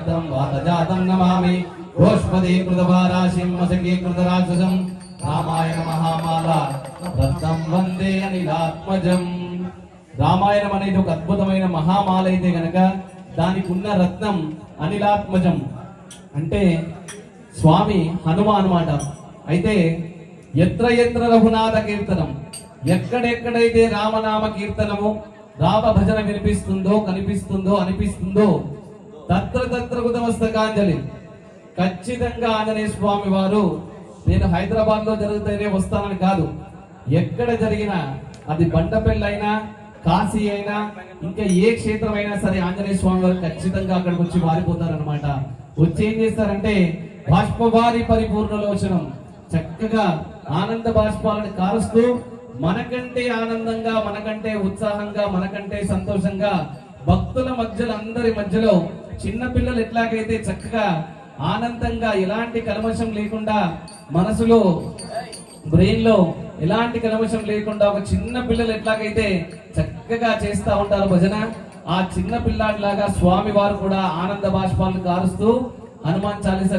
वाताजातं वातजातं नमामि गोष्पदीकृतभाराशिं मशकीकृतराक्षसं रामायण महामाला रत्नं वंदे अनिलात्मजं। రామాయణం అనేది ఒక అద్భుతమైన మహామాల అయితే గనక దానికి ఉన్న రత్నం అనిలాత్మజం అంటే స్వామి హనుమ అన్నమాట. అయితే ఎత్ర ఎత్ర రఘునాథ కీర్తనం, ఎక్కడెక్కడైతే రామనామ కీర్తనము రామ భజన వినిపిస్తుందో కనిపిస్తుందో అనిపిస్తుందో తత్ర తత్ర కృతమస్తకాంజలి. ఖచ్చితంగా ఆంజనేయ స్వామి వారు నేను హైదరాబాద్ లో జరిగితేనే వస్తానని కాదు, ఎక్కడ జరిగినా అది బండపెళ్ళైనా కాశీ అయినా ఇంకా ఏ క్షేత్రం అయినా సరే ఆంజనేయ స్వామి వారు ఖచ్చితంగా అక్కడికి వచ్చి మారిపోతారనమాట. వచ్చి ఏం చేస్తారంటే బాష్పవారి పరిపూర్ణలోచనం, చక్కగా ఆనంద బాష్పాలను కారుస్తూ మనకంటే ఆనందంగా మనకంటే ఉత్సాహంగా మనకంటే సంతోషంగా భక్తుల మధ్యలో అందరి మధ్యలో చిన్న పిల్లలు ఎట్లాగైతే చక్కగా ఆనందంగా ఎలాంటి కల్మషం లేకుండా మనసులో బ్రెయిన్ లో ఎలాంటి కల్మషం లేకుండా ఒక చిన్న పిల్లలు ఎట్లాగైతే చక్కగా చేస్తా ఉంటారు భజన, ఆ చిన్న పిల్లాడిలాగా స్వామి వారు కూడా ఆనంద బాష్పాలను కారుస్తూ హనుమాన్ చాలీసా